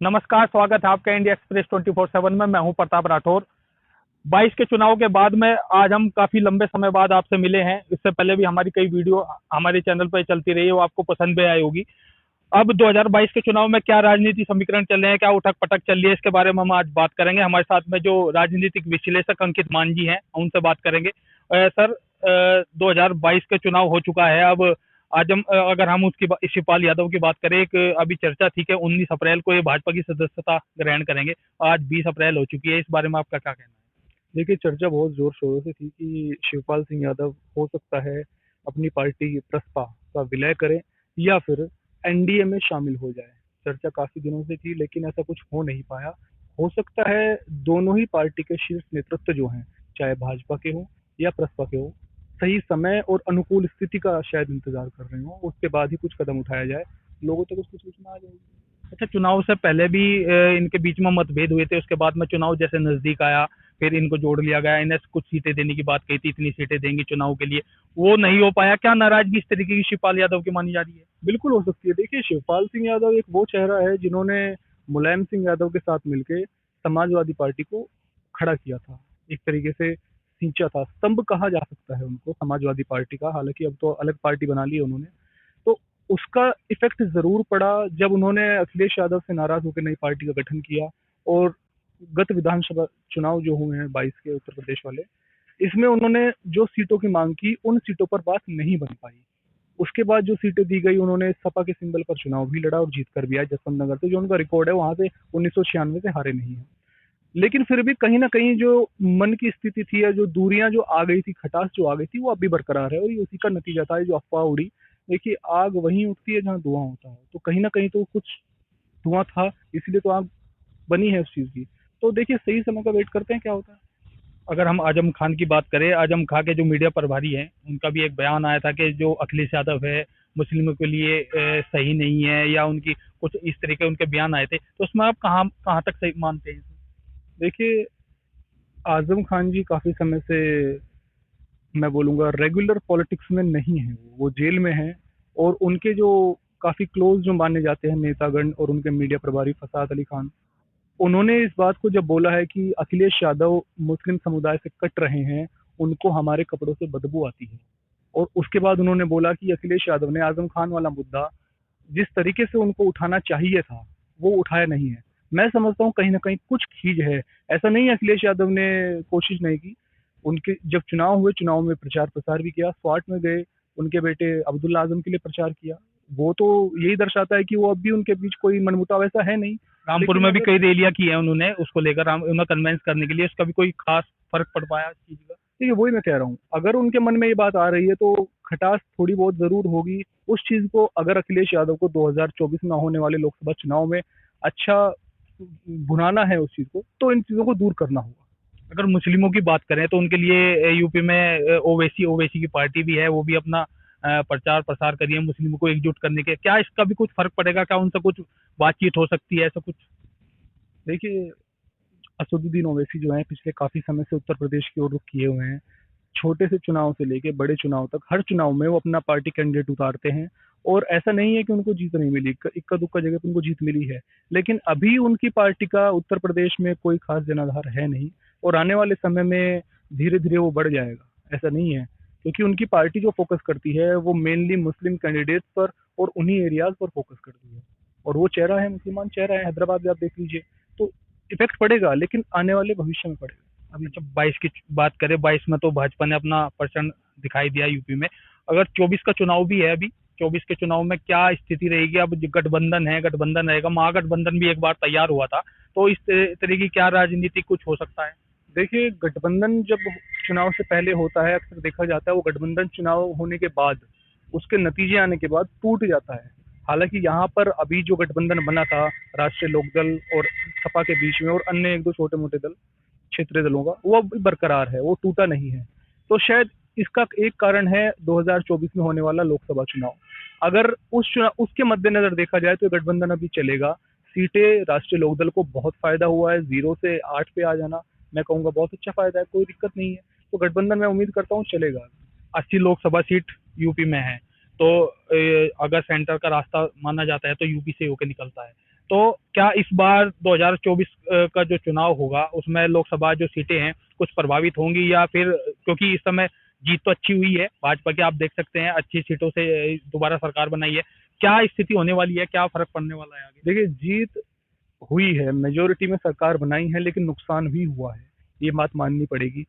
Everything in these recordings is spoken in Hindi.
नमस्कार, स्वागत है आपका इंडिया एक्सप्रेस 24/7 में। मैं हूं प्रताप राठौर। 22 के चुनाव के बाद में आज हम काफी लंबे समय बाद आपसे मिले हैं। इससे पहले भी हमारी कई वीडियो हमारे चैनल पर चलती रही है, वो आपको पसंद भी आई होगी। अब 2022 के चुनाव में क्या राजनीति समीकरण चल रहे हैं, क्या उठक पटक चल रही है, इसके बारे में हम आज बात करेंगे। हमारे साथ में जो राजनीतिक विश्लेषक अंकित मान जी हैं, उनसे बात करेंगे। सर, 2022 का चुनाव हो चुका है। अब आज हम अगर हम शिवपाल यादव की बात करें, एक अभी चर्चा थी कि 19 अप्रैल को ये भाजपा की सदस्यता ग्रहण करेंगे। आज 20 अप्रैल हो चुकी है, इस बारे में आपका क्या कहना है? देखिए, चर्चा बहुत जोर शोरों से थी कि शिवपाल सिंह यादव हो सकता है अपनी पार्टी प्रसपा का विलय करें या फिर एनडीए में शामिल हो जाए। चर्चा काफी दिनों से थी, लेकिन ऐसा कुछ हो नहीं पाया। हो सकता है दोनों ही पार्टी के शीर्ष नेतृत्व जो हैं, चाहे भाजपा के हो या प्रसपा के हो, सही समय और अनुकूल स्थिति का शायद इंतजार कर रहे हो, उसके बाद ही कुछ कदम उठाया जाए, लोगों तक उसकी सूचना आ जाएगी। अच्छा, चुनाव से पहले भी इनके बीच में मतभेद हुए थे। उसके बाद में चुनाव जैसे नजदीक आया, फिर इनको जोड़ लिया गया। इन्हें कुछ सीटें देने की बात कही थी, इतनी सीटें देंगी चुनाव के लिए, वो नहीं हो पाया। क्या नाराजगी इस तरीके की शिवपाल यादव की मानी जा रही है? बिल्कुल हो सकती है। देखिए, शिवपाल सिंह यादव एक वो चेहरा है जिन्होंने मुलायम सिंह यादव के साथ मिलके समाजवादी पार्टी को खड़ा किया था, एक तरीके से सींचा था, स्तंभ कहा जा सकता है उनको समाजवादी पार्टी का। हालांकि अब तो अलग पार्टी बना ली है उन्होंने। तो उसका इफेक्ट जरूर पड़ा जब उन्होंने अखिलेश यादव से नाराज होकर नई पार्टी का गठन किया। और गत विधानसभा चुनाव जो हुए हैं 22 के उत्तर प्रदेश वाले, इसमें उन्होंने जो सीटों की मांग की, उन सीटों पर बात नहीं बन पाई। उसके बाद जो सीटें दी गई, उन्होंने सपा के सिंबल पर चुनाव भी लड़ा और जीत कर भी आए। जसवंत नगर से जो उनका रिकॉर्ड है, वहां से 1996 से हारे नहीं है। लेकिन फिर भी कहीं ना कहीं जो मन की स्थिति थी या जो दूरियां जो आ गई थी, खटास जो आ गई थी, वो अब भी बरकरार है। और ये उसी का नतीजा था। ये जो अफवाह उड़ी, देखिए, आग वहीं उठती है जहाँ धुआं होता है। तो कहीं ना कहीं तो कुछ धुआं था, इसलिए तो आग बनी है उस चीज की। तो देखिए, सही समय का वेट करते हैं क्या होता है। अगर हम आजम खान की बात करें, आजम खान के जो मीडिया प्रभारी हैं, उनका भी एक बयान आया था कि जो अखिलेश यादव है मुस्लिमों के लिए सही नहीं है, या उनकी कुछ इस तरह के उनके बयान आए थे। तो उसमें आप कहाँ कहाँ तक सही मानते हैं? देखिए, आजम खान जी काफी समय से, मैं बोलूंगा, रेगुलर पॉलिटिक्स में नहीं है। वो जेल में हैं। और उनके जो काफी क्लोज जो माने जाते हैं नेतागण और उनके मीडिया प्रभारी फसाद अली खान, उन्होंने इस बात को जब बोला है कि अखिलेश यादव मुस्लिम समुदाय से कट रहे हैं, उनको हमारे कपड़ों से बदबू आती है। और उसके बाद उन्होंने बोला कि अखिलेश यादव ने आजम खान वाला मुद्दा जिस तरीके से उनको उठाना चाहिए था, वो उठाया नहीं है। मैं समझता हूँ कहीं ना कहीं कुछ खींच है। ऐसा नहीं है अखिलेश यादव ने कोशिश नहीं की। उनके जब चुनाव हुए, चुनाव में प्रचार प्रसार भी किया, स्वाट में गए, उनके बेटे अब्दुल्ला आजम के लिए प्रचार किया। वो तो यही दर्शाता है कि वो अब भी उनके बीच कोई मनमुटाव ऐसा है नहीं। रामपुर लेकिन में भी अगर, कई रैलियां की है उन्होंने, उसको लेकर उन्हें कन्वेंस करने के लिए। उसका भी कोई खास फर्क पड़ पाया इस चीज का? देखिए, वही मैं कह रहा हूँ, अगर उनके मन में ये बात आ रही है तो खटास थोड़ी बहुत जरूर होगी। उस चीज को अगर अखिलेश यादव को 2024 में होने वाले लोकसभा चुनाव में अच्छा भुनाना है उस चीज को, तो इन चीजों को दूर करना होगा। अगर मुस्लिमों की बात करें तो उनके लिए यूपी में ओवैसी ओवैसी की पार्टी भी है, वो भी अपना प्रचार प्रसार करी है मुस्लिमों को एकजुट करने के। क्या इसका भी कुछ फर्क पड़ेगा? क्या उनसे कुछ बातचीत हो सकती है, ऐसा कुछ? देखिए, असदुद्दीन ओवैसी जो है, पिछले काफी समय से उत्तर प्रदेश की ओर रुख किए हुए हैं। छोटे से चुनाव से लेके बड़े चुनाव तक हर चुनाव में वो अपना पार्टी कैंडिडेट उतारते हैं। और ऐसा नहीं है कि उनको जीत नहीं मिली, इक्का दुक्का जगह पे उनको जीत मिली है। लेकिन अभी उनकी पार्टी का उत्तर प्रदेश में कोई खास जनाधार है नहीं। और आने वाले समय में धीरे धीरे वो बढ़ जाएगा, ऐसा नहीं है। क्योंकि उनकी पार्टी जो फोकस करती है, वो मेनली मुस्लिम कैंडिडेट्स पर और उन्हीं एरियाज पर फोकस करती है। और वो चेहरा है, मुसलमान चेहरा है, हैदराबाद में आप देख लीजिए। तो इफेक्ट पड़ेगा, लेकिन आने वाले भविष्य में पड़ेगा। अभी अच्छा, 22 की बात करें, 22 में तो भाजपा ने अपना परचम दिखाई दिया यूपी में। अगर 24 का चुनाव भी है, अभी 24 के चुनाव में क्या स्थिति रहेगी? अब जो गठबंधन है, गठबंधन रहेगा, महागठबंधन भी एक बार तैयार हुआ था। तो इस तरह की क्या राजनीति कुछ हो सकता है? देखिए, गठबंधन जब चुनाव से पहले होता है, अक्सर देखा जाता है, वो गठबंधन चुनाव होने के बाद, उसके नतीजे आने के बाद टूट जाता है। हालांकि यहाँ पर अभी जो गठबंधन बना था राष्ट्रीय लोकदल और सपा के बीच में, और अन्य एक दो छोटे मोटे दल, क्षेत्रीय दलों का, वो अभी बरकरार है, वो टूटा नहीं है। तो शायद इसका एक कारण है 2024 में होने वाला लोकसभा चुनाव। अगर उस चुनाव उसके मद्देनजर देखा जाए तो गठबंधन अभी चलेगा। सीटें राष्ट्रीय लोकदल को बहुत फायदा हुआ है, 0 से 8 पे आ जाना, मैं कहूंगा बहुत अच्छा फायदा है, कोई दिक्कत नहीं है। तो गठबंधन मैं उम्मीद करता हूँ चलेगा। 80 लोकसभा सीट यूपी में है। तो अगर सेंटर का रास्ता माना जाता है तो यूपी से होकर निकलता है। तो क्या इस बार 2024 का जो चुनाव होगा उसमें लोकसभा जो सीटें हैं कुछ प्रभावित होंगी, या फिर क्योंकि इस समय जीत तो अच्छी हुई है भाजपा की, आप देख सकते हैं अच्छी सीटों से दोबारा सरकार बनाई है, क्या स्थिति होने वाली है, क्या फर्क पड़ने वाला है आगे? देखिए, जीत हुई है, मेजोरिटी में सरकार बनाई है, लेकिन नुकसान भी हुआ है, ये बात माननी पड़ेगी।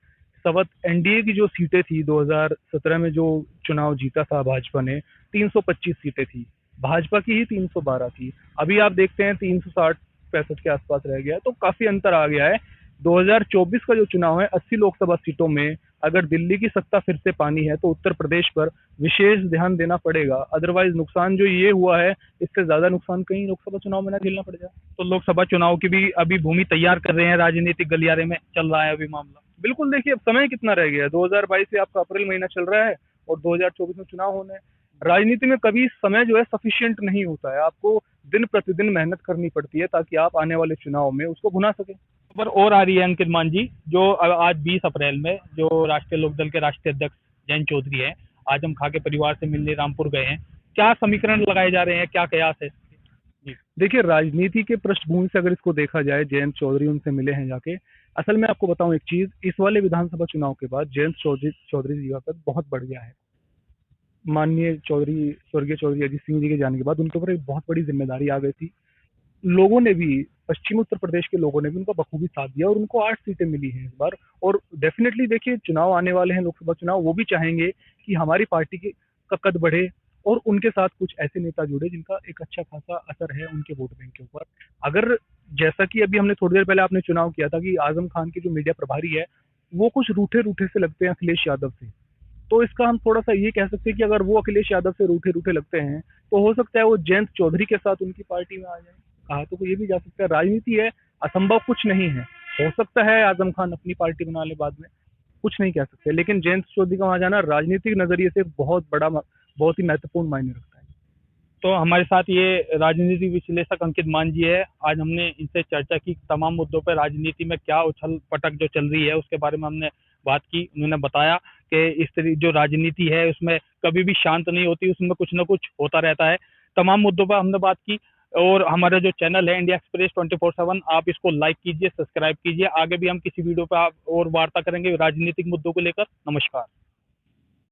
सबक एनडीए की जो सीटें थी 2017 में, जो चुनाव जीता था भाजपा ने, 325 सीटें थी, भाजपा की ही 312 थी। अभी आप देखते हैं 360-65 के आसपास रह गया है, तो काफी अंतर आ गया है। 2024 का जो चुनाव है, 80 लोकसभा सीटों में अगर दिल्ली की सत्ता फिर से पानी है तो उत्तर प्रदेश पर विशेष ध्यान देना पड़ेगा। अदरवाइज नुकसान जो ये हुआ है, इससे ज्यादा नुकसान कहीं लोकसभा चुनाव में ना झेलना पड़ जाए। तो लोकसभा चुनाव की भी अभी भूमि तैयार कर रहे हैं, राजनीतिक गलियारे में चल रहा है अभी मामला। बिल्कुल, देखिए अब समय कितना रह गया है, 2022 से आपका अप्रैल महीना चल रहा है और 2024 में चुनाव होने हैं। राजनीति में कभी समय जो है सफिशिएंट नहीं होता है, आपको दिन प्रतिदिन मेहनत करनी पड़ती है ताकि आप आने वाले चुनाव में उसको भुना सके। खबर और आ रही है अंकित मान जी, जो आज 20 अप्रैल में जो राष्ट्रीय लोकदल के राष्ट्रीय अध्यक्ष जयंत चौधरी हैं, आजम खां के परिवार से मिलने रामपुर गए हैं, क्या समीकरण लगाए जा रहे हैं, क्या कयास है इसके? जी। देखिए, राजनीति के पृष्ठभूमि से अगर इसको देखा जाए, जयंत चौधरी उनसे मिले हैं जाके। असल में आपको बताऊं एक चीज, इस वाले विधानसभा चुनाव के बाद जयंत चौधरी जी का कद बहुत बढ़ गया है। माननीय चौधरी, स्वर्गीय चौधरी अजीत सिंह जी के जाने के बाद उनके ऊपर एक बहुत बड़ी जिम्मेदारी आ गई थी। लोगों ने भी, पश्चिमी उत्तर प्रदेश के लोगों ने भी उनका बखूबी साथ दिया और उनको 8 सीटें मिली हैं इस बार। और डेफिनेटली देखिए, चुनाव आने वाले हैं, लोकसभा चुनाव, वो भी चाहेंगे कि हमारी पार्टी का कद बढ़े और उनके साथ कुछ ऐसे नेता जुड़े जिनका एक अच्छा खासा असर है उनके वोट बैंक के ऊपर। अगर, जैसा कि अभी हमने थोड़ी देर पहले आपने चुनाव किया था कि आजम खान के जो मीडिया प्रभारी है, वो कुछ रूठे रूठे से लगते हैं अखिलेश यादव से, तो इसका हम थोड़ा सा ये कह सकते हैं कि अगर वो अखिलेश यादव से रूठे रूठे लगते हैं तो हो सकता है वो जयंत चौधरी के साथ उनकी पार्टी में आ जाए। कहा तो ये भी जा सकता है, राजनीति है, असंभव कुछ नहीं है। हो सकता है आजम खान अपनी पार्टी बना ले बाद में, कुछ नहीं कह सकते, लेकिन जयंत चौधरी का वहां जाना राजनीतिक नजरिए से बहुत बड़ा, बहुत ही महत्वपूर्ण मायने रखता है। तो हमारे साथ ये राजनीति विश्लेषक अंकित मान जी है। आज हमने इनसे चर्चा की, तमाम मुद्दों पर राजनीति में क्या उछल पटक जो चल रही है उसके बारे में हमने बात की। उन्होंने बताया कि इस तरह जो राजनीति है उसमें कभी भी शांत नहीं होती, उसमें कुछ ना कुछ होता रहता है। तमाम मुद्दों पर हमने बात की। और हमारा जो चैनल है इंडिया एक्सप्रेस 24/7, आप इसको लाइक कीजिए, सब्सक्राइब कीजिए। आगे भी हम किसी वीडियो पर और वार्ता करेंगे राजनीतिक मुद्दों को लेकर। नमस्कार।